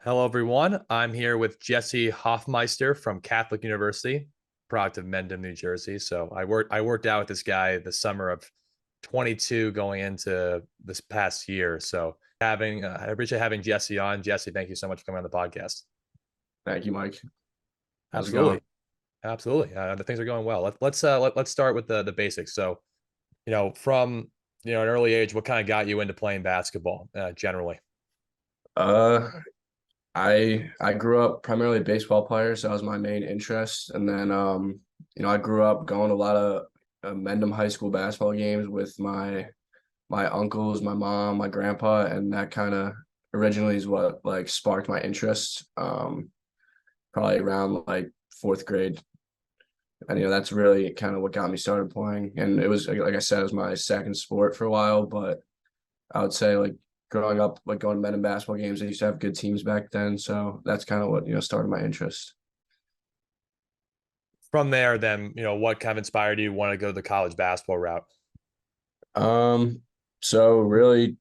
Hello, everyone. I'm here with Jesse Hafemeister from Catholic University, product of Mendham, New Jersey. So I worked out with this guy the summer of 22 going into this past year. So I appreciate having Jesse on. Jesse, thank you so much for coming on the podcast. Thank you, Mike. How's it going? Absolutely, absolutely. The things are going well. Let's start with the basics. So from an early age, what kind of got you into playing basketball generally? Uh, I grew up primarily a baseball player, so that was my main interest. And then I grew up going to a lot of Mendham High School basketball games with my uncles, my mom, my grandpa, and that kind of originally is what like sparked my interest. Probably around like fourth grade, and that's really kind of what got me started playing. And it was like I said, it was my second sport for a while, but I would say like growing up, like going to men and basketball games, they used to have good teams back then. So that's kind of what, started my interest. From there, then, what kind of inspired you to want to go the college basketball route? So really,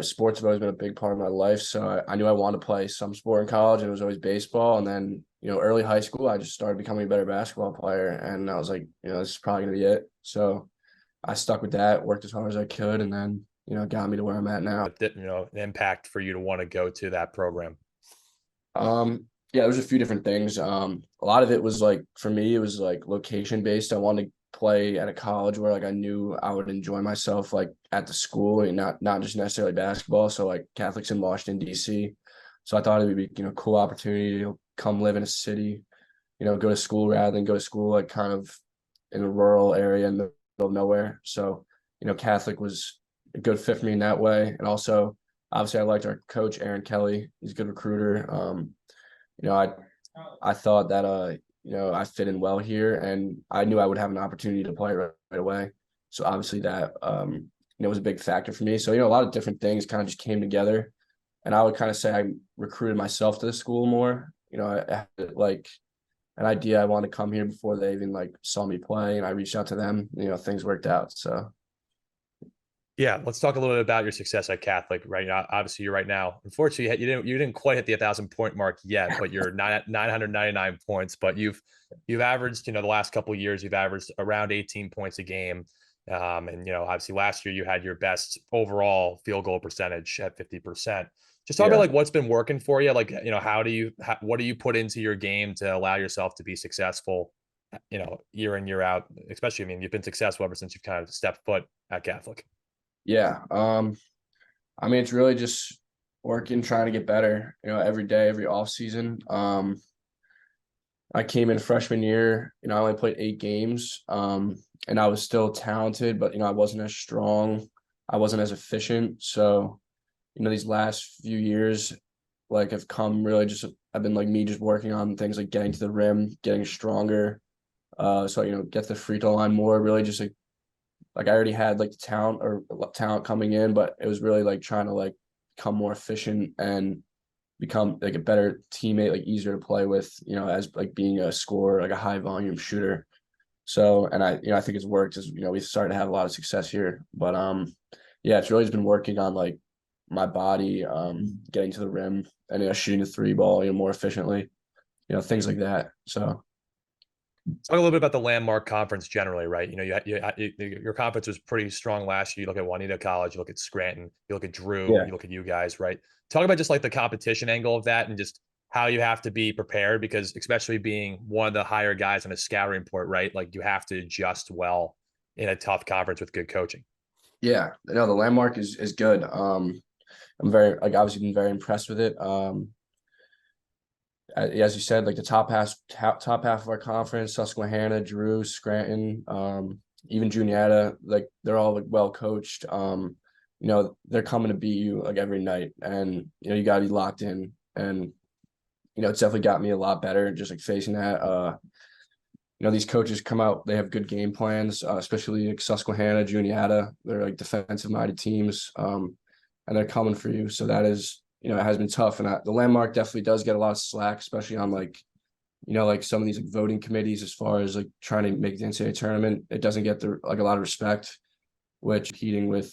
sports have always been a big part of my life. So I knew I wanted to play some sport in college, and it was always baseball. And then, early high school, I just started becoming a better basketball player. And I was like, this is probably gonna be it. So I stuck with that, worked as hard as I could, and then, got me to where I'm at now. An impact for you to want to go to that program? Yeah, there's a few different things. A lot of it was like for me, it was like location based. I wanted to play at a college where like I knew I would enjoy myself like at the school and not just necessarily basketball. So like Catholics in Washington, DC. So I thought it would be, cool opportunity to come live in a city, go to school rather than go to school like kind of in a rural area in the middle of nowhere. So, Catholic was a good fit for me in that way. And also obviously I liked our coach, Aaron Kelly. He's a good recruiter. You know, I thought that I fit in well here, and I knew I would have an opportunity to play right away. So obviously that was a big factor for me. So a lot of different things kind of just came together, and I would kind of say I recruited myself to the school more. I had like an idea I wanted to come here before they even like saw me play, and I reached out to them. Things worked out. So Yeah, let's talk a little bit about your success at Catholic. Right now, obviously, you're right now. Unfortunately, you didn't quite hit the 1,000 point mark yet, but you're 999 points. But you've averaged, the last couple of years, you've averaged around 18 points a game. And obviously last year you had your best overall field goal percentage at 50%. Just talk about yeah. like what's been working for you. Like, what do you put into your game to allow yourself to be successful, year in, year out, especially, I mean, you've been successful ever since you've kind of stepped foot at Catholic. Yeah. I mean, it's really just working, trying to get better, every day, every off season. I came in freshman year, I only played 8 games. And I was still talented, but I wasn't as strong. I wasn't as efficient. So, these last few years, like have come really just I've been like me just working on things like getting to the rim, getting stronger. So get the free throw line more, really just like I already had like the talent coming in, but it was really like trying to like become more efficient and become like a better teammate, like easier to play with, as like being a scorer, like a high volume shooter. So, and I think it's worked as, we've started to have a lot of success here, but, yeah, it's really just been working on like my body, getting to the rim and, shooting the three ball, more efficiently, things like that. So, Talk a little bit about the landmark conference generally, right? Your conference was pretty strong last year. You look at Juanita College, you look at Scranton, you look at Drew, yeah. you look at you guys, right? Talk about just like the competition angle of that and just how you have to be prepared because especially being one of the higher guys on a scouting report, right? Like you have to adjust well in a tough conference with good coaching. Yeah. No, the landmark is good. I'm very like obviously been very impressed with it. As you said, like the top half of our conference, Susquehanna, Drew, Scranton, even Juniata, like they're all like well coached. They're coming to beat you like every night, and you got to be locked in. And it's definitely got me a lot better just like facing that. These coaches come out, they have good game plans, especially like Susquehanna, Juniata. They're like defensive minded teams, and they're coming for you. So that is, it has been tough. And the landmark definitely does get a lot of slack, especially on like, like some of these like voting committees as far as like trying to make the NCAA tournament. It doesn't get like a lot of respect, which competing with,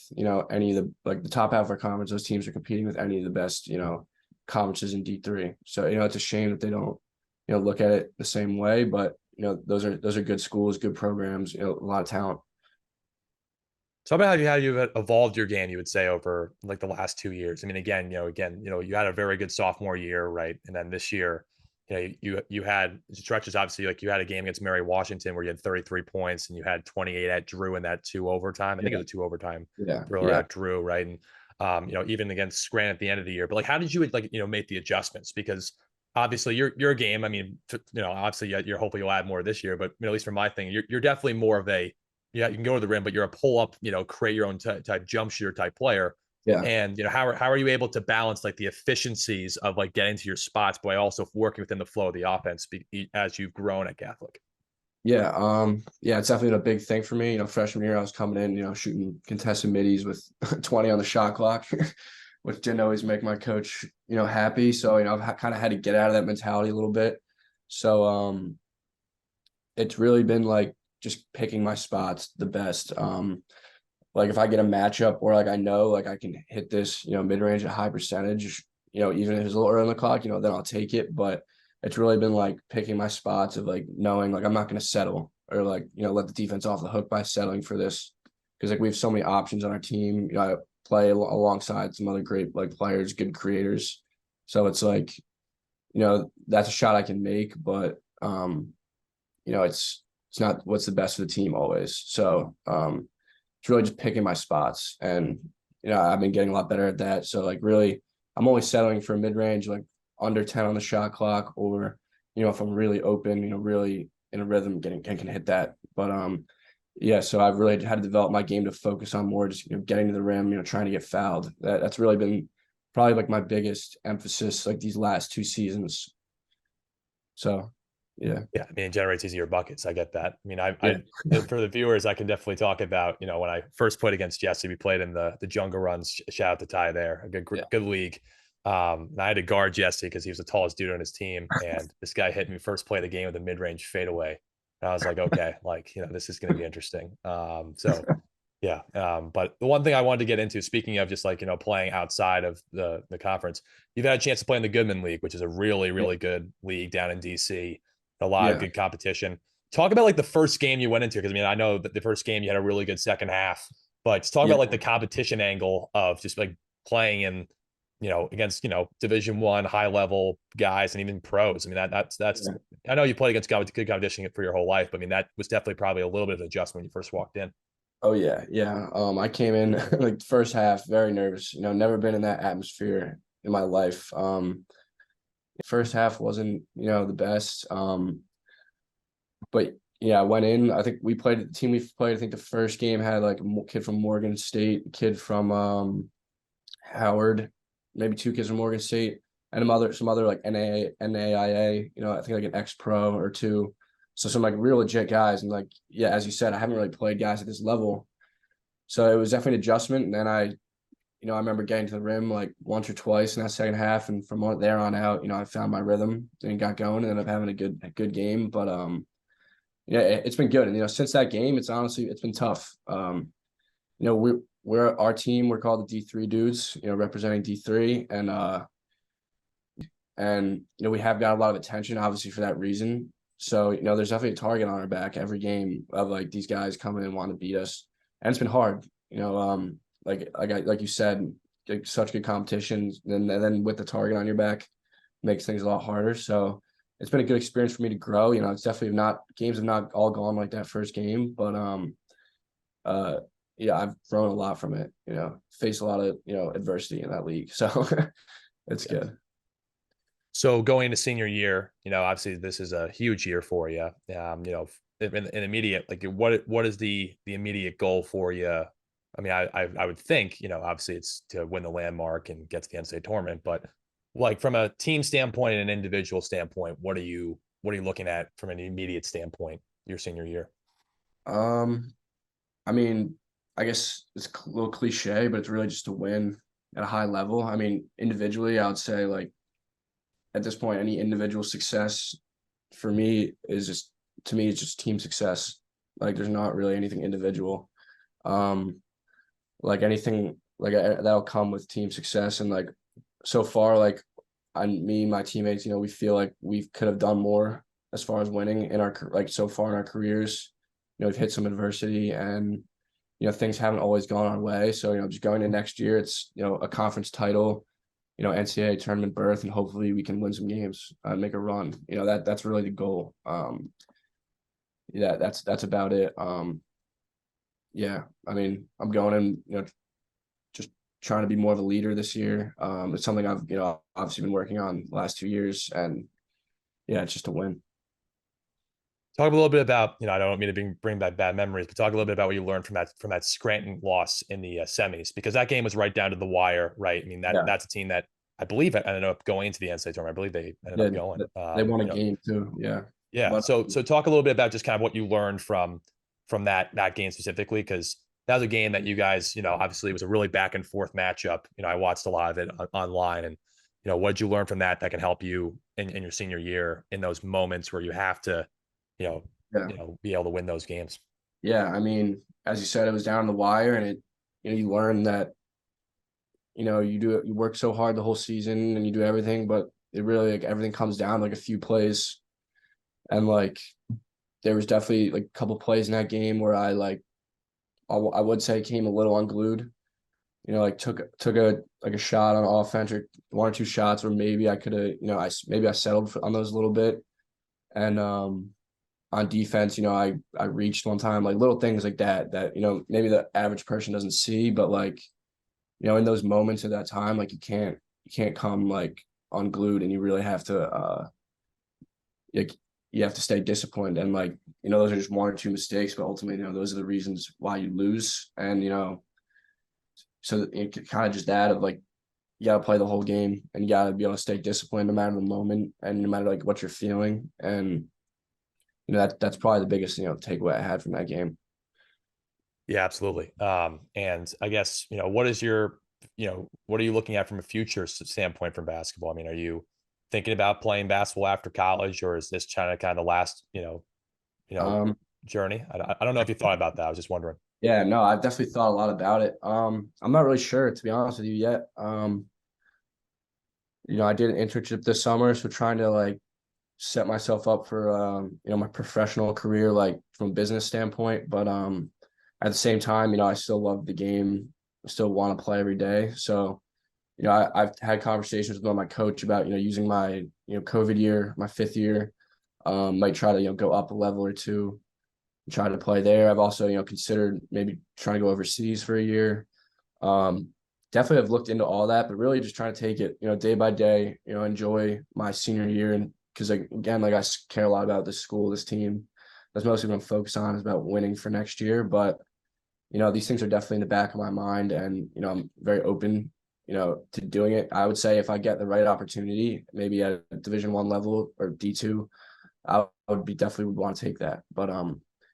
any of the like the top half of our conference, those teams are competing with any of the best, conferences in D3. So, it's a shame that they don't, look at it the same way, but those are good schools, good programs, a lot of talent. So about how you've evolved your game, you would say over like the last 2 years. I mean, you had a very good sophomore year, right? And then this year, you had stretches. Obviously, like you had a game against Mary Washington where you had 33 points, and you had 28 at Drew in that 2 overtime. I think it Yeah. was a 2 overtime Yeah. thriller Yeah. at Drew, right? And even against Scranton at the end of the year. But like, how did you like make the adjustments? Because obviously your game. I mean, obviously you're hoping you'll add more this year, but at least for my thing, you're definitely more of a you can go to the rim, but you're a pull up, create your own type jump shooter type player. Yeah. And how are you able to balance like the efficiencies of like getting to your spots, but also working within the flow of the offense as you've grown at Catholic? Yeah. Yeah, it's definitely a big thing for me. Freshman year I was coming in, shooting contested middies with 20 on the shot clock, which didn't always make my coach, happy. So, I've kind of had to get out of that mentality a little bit. So it's really been like just picking my spots the best. Like if I get a matchup where like I know like I can hit this, mid range at high percentage, even if it's a little early on the clock, then I'll take it. But it's really been like picking my spots of like knowing like I'm not going to settle or like let the defense off the hook by settling for this because like we have so many options on our team. I play alongside some other great like players, good creators. So it's like that's a shot I can make, but it's not what's the best for the team always. So it's really just picking my spots, and I've been getting a lot better at that. So like really, I'm only settling for mid range, like under 10 on the shot clock, or if I'm really open, really in a rhythm, can hit that. But yeah, so I've really had to develop my game to focus on more just getting to the rim, trying to get fouled. That's really been probably like my biggest emphasis like these last 2 seasons. So yeah. Yeah, I mean, it generates easier buckets. I get that. I mean, Yeah. for the viewers, I can definitely talk about, when I first played against Jesse, we played in the Jungle Runs. Shout out to Ty there, a Yeah. good league. And I had to guard Jesse because he was the tallest dude on his team, and this guy hit me first play of the game with a mid range fadeaway. And I was like, okay, like this is going to be interesting. So yeah. But the one thing I wanted to get into, speaking of just like, playing outside of the conference, you've had a chance to play in the Goodman League, which is a really, really good league down in DC. A lot of Yeah. good competition. Talk about like the first game you went into, because I mean, I know that the first game you had a really good second half, but just talk Yeah. about like the competition angle of just like playing in, against, Division 1 high level guys and even pros. I mean, that's Yeah. I know you played against good competition for your whole life, but I mean, that was definitely probably a little bit of an adjustment when you first walked in. Oh yeah, yeah. I came in like the first half very nervous. Never been in that atmosphere in my life. First half wasn't the best. But yeah, I went in. I think we played the team we played. I think the first game had like a kid from Morgan State, a kid from Howard, maybe 2 kids from Morgan State, and some other like NAIA. I think like an ex pro or two. So some like real legit guys. And like yeah, as you said, I haven't really played guys at this level. So it was definitely an adjustment. And then I remember getting to the rim like once or twice in that second half. And from there on out, I found my rhythm and got going and ended up having a good game. But yeah, it's been good. And since that game, it's been tough. We're our team, we're called the D3 dudes, representing D3. And we have got a lot of attention, obviously, for that reason. So, there's definitely a target on our back every game of like these guys coming and want to beat us. And it's been hard, like you said, like, such good competition. And then with the target on your back makes things a lot harder. So it's been a good experience for me to grow. It's definitely not games have not all gone like that first game, but yeah, I've grown a lot from it, faced a lot of, adversity in that league. So it's Yeah. good. So going into senior year, obviously this is a huge year for you. In immediate, like what is the immediate goal for you? I mean, I would think, obviously it's to win the landmark and get to the NCAA tournament, but like from a team standpoint and an individual standpoint, what are you looking at from an immediate standpoint your senior year? Um, I mean, I guess it's a little cliche, but it's really just to win at a high level. I mean, individually, I would say like at this point, any individual success for me is just to me, it's just team success. Like there's not really anything individual. Um, like anything like that'll come with team success. And like so far, like me and my teammates, we feel like we could have done more as far as winning in our like so far in our careers. We've hit some adversity and things haven't always gone our way. So, just going to next year, it's, a conference title, NCAA tournament berth, and hopefully we can win some games, make a run. That's really the goal. Yeah, that's about it. Yeah, I mean, I'm going in, just trying to be more of a leader this year. It's something I've, obviously been working on the last 2 years, and yeah, it's just a win. Talk a little bit about, I don't mean to bring back bad memories, but talk a little bit about what you learned from that Scranton loss in the semis, because that game was right down to the wire, right? I mean, Yeah, that's a team that I believe ended up going into the NCAA tournament. I believe they ended yeah, up going. they won a game too. Yeah, Yeah. but So talk a little bit about just kind of what you learned from that game specifically, because that was a game that you guys, obviously it was a really back and forth matchup. I watched a lot of it online, and what did you learn from that can help you in your senior year in those moments where you have to, you know, yeah, be able to win those games. yeah. I mean, as you said, it was down the wire, and you learn that you work so hard the whole season and you do everything, but it really like everything comes down like a few plays, and like there was definitely like a couple plays in that game where I would say came a little unglued. Like took a shot on offense or one or two shots where maybe I could have, maybe I settled on those a little bit. And on defense, I reached one time, like little things like that maybe the average person doesn't see, but like in those moments at that time, like you can't come like unglued, and you really have to like you have to stay disciplined, and like those are just one or two mistakes, but ultimately those are the reasons why you lose, and so it kind of just that of like you got to play the whole game, and you got to be able to stay disciplined no matter the moment and no matter like what you're feeling, and that's probably the biggest takeaway I had from that game. Yeah, absolutely. And I guess, what are you looking at from a future standpoint from basketball? I mean, are you thinking about playing basketball after college, or is this China kind of last, you know, Um, journey? I don't know if you thought about that. I was just wondering. yeah, no, I've definitely thought a lot about it. I'm not really sure to be honest with you yet. I did an internship this summer, so trying to like set myself up for my professional career like from a business standpoint, but at the same time, I still love the game. I still want to play every day. So, I've had conversations with my coach about, using my, COVID year, my 5th year, might try to, go up a level or two and try to play there. I've also, considered maybe trying to go overseas for a year. Um, Definitely have looked into all that, but really just trying to take it, day by day, enjoy my senior year. And because like, again, like I care a lot about this school, this team. That's mostly what I'm focused on is about winning for next year. But, these things are definitely in the back of my mind, and, I'm very open, to doing it. I would say if I get the right opportunity, maybe at a Division 1 level or D2, I would be definitely would want to take that. But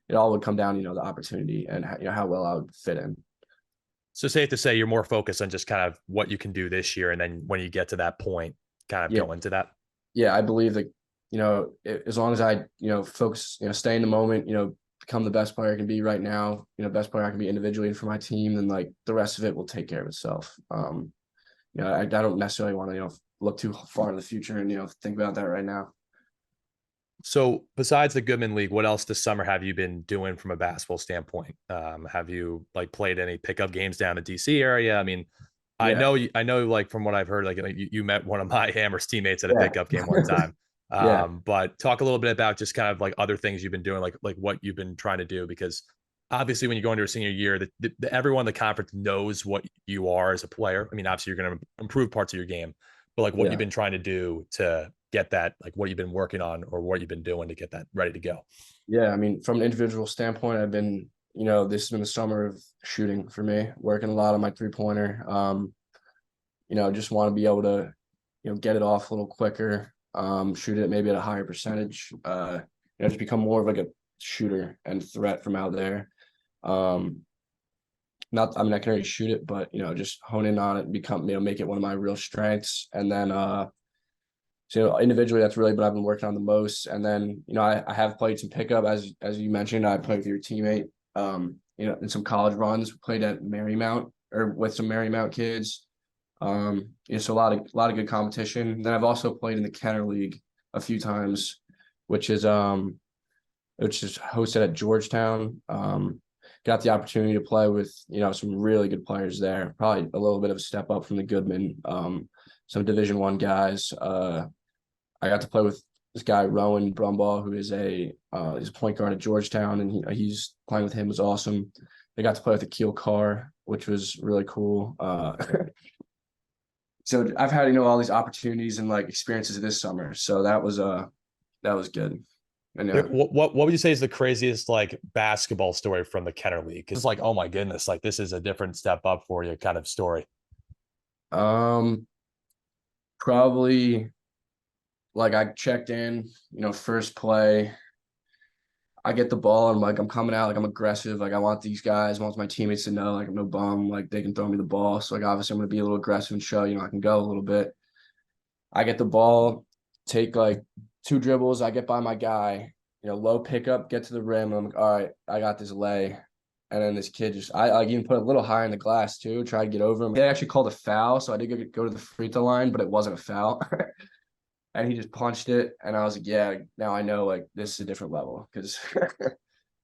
it all would come down, the opportunity and how well I would fit in. So safe to say you're more focused on just kind of what you can do this year, and then when you get to that point, kind of Yeah, go into that. yeah, I believe that as long as I focus, stay in the moment, become the best player I can be right now, best player I can be individually and for my team, then like the rest of it will take care of itself. I don't necessarily want to look too far in the future and think about that right now. So besides the Goodman League, what else this summer have you been doing from a basketball standpoint? Have you like played any pickup games down the DC area? I mean, Yeah, I know, like from what I've heard, like you met one of my Hammers teammates at a yeah, pickup game one time. yeah, But talk a little bit about just kind of like other things you've been doing, like what you've been trying to do, because obviously when you go into a senior year, everyone in the conference knows what you are as a player. I mean, obviously you're going to improve parts of your game, but like what you've yeah. been trying to do to get that, like what you've been working on or what you've been doing to get that ready to go. Yeah, I mean, from an individual standpoint, I've been, this has been the summer of shooting for me, working a lot on my 3-pointer. Just want to be able to, get it off a little quicker, shoot it maybe at a higher percentage, just become more of like a shooter and threat from out there. Um, Not, I mean, I can already shoot it, but, just hone in on it and become, make it one of my real strengths. And then, so individually, that's really what I've been working on the most. And then, I have played some pickup as you mentioned. I played with your teammate, in some college runs. We played at Marymount or with some Marymount kids. Yeah, so a lot of good competition. Then I've also played in the Kenner League a few times, which is hosted at Georgetown. Got the opportunity to play with, some really good players there. Probably a little bit of a step up from the Goodman. Some Division I guys. I got to play with this guy Rowan Brumbaugh, who is he's a point guard at Georgetown, and he's playing with him was awesome. They got to play with the Keel Carr, which was really cool. So I've had all these opportunities and like experiences this summer. So that was good. And What would you say is the craziest like basketball story from the Kenner League? It's like, oh my goodness, like this is a different step up for you kind of story. um probably like I checked in, first play. I get the ball and I'm coming out like I'm aggressive. Like I want these guys, I want my teammates to know like I'm no bum, like they can throw me the ball. So like obviously I'm gonna be a little aggressive and show, I can go a little bit. I get the ball, take like two dribbles, I get by my guy, low pickup, get to the rim. I'm like, all right, I got this lay. And then this kid I like even put a little high in the glass too, try to get over him. They actually called a foul, so I did go to the free throw line, but it wasn't a foul. And he just punched it, and I was like, yeah, now I know like this is a different level because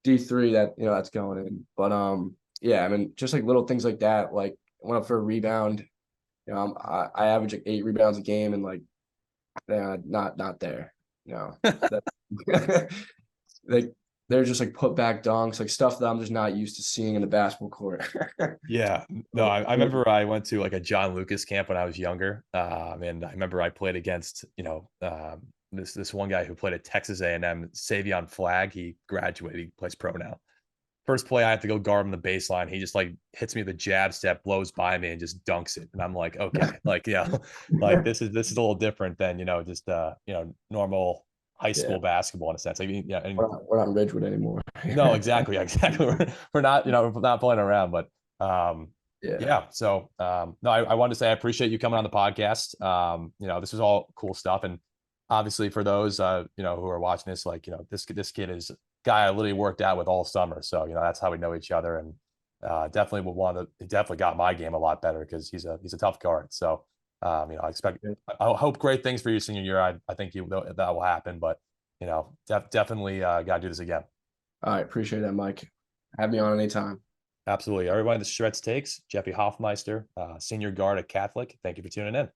D3 that that's going in. But yeah, I mean just like little things like that. Like I went up for a rebound. I average like 8 rebounds a game, and like not there. That like they're just like put back dunks, like stuff that I'm just not used to seeing in the basketball court. Yeah, no, I remember I went to like a John Lucas camp when I was younger, and I remember I played against this one guy who played at Texas A&M, Savion Flagg. He graduated, he plays pro now. First play, I have to go guard him the baseline. He just like hits me with a jab step, blows by me, and just dunks it. And I'm like, okay, like like this is a little different than just normal high Yeah, school basketball in a sense. Like yeah, and we're not in Ridgewood anymore. no, exactly, exactly. We're not, we're not playing around, but Yeah. yeah. So no, I wanted to say I appreciate you coming on the podcast. This is all cool stuff, and obviously for those who are watching this, like this kid is a guy I literally worked out with all summer, so that's how we know each other, and definitely would want to. It definitely got my game a lot better because he's a tough guard. So I expect, I hope great things for you senior year. I think that will happen, but definitely got to do this again. All right, appreciate that, Mike. Have me on anytime. Absolutely. Everybody, the Shreds takes Jeffy Hafemeister, senior guard at Catholic. Thank you for tuning in.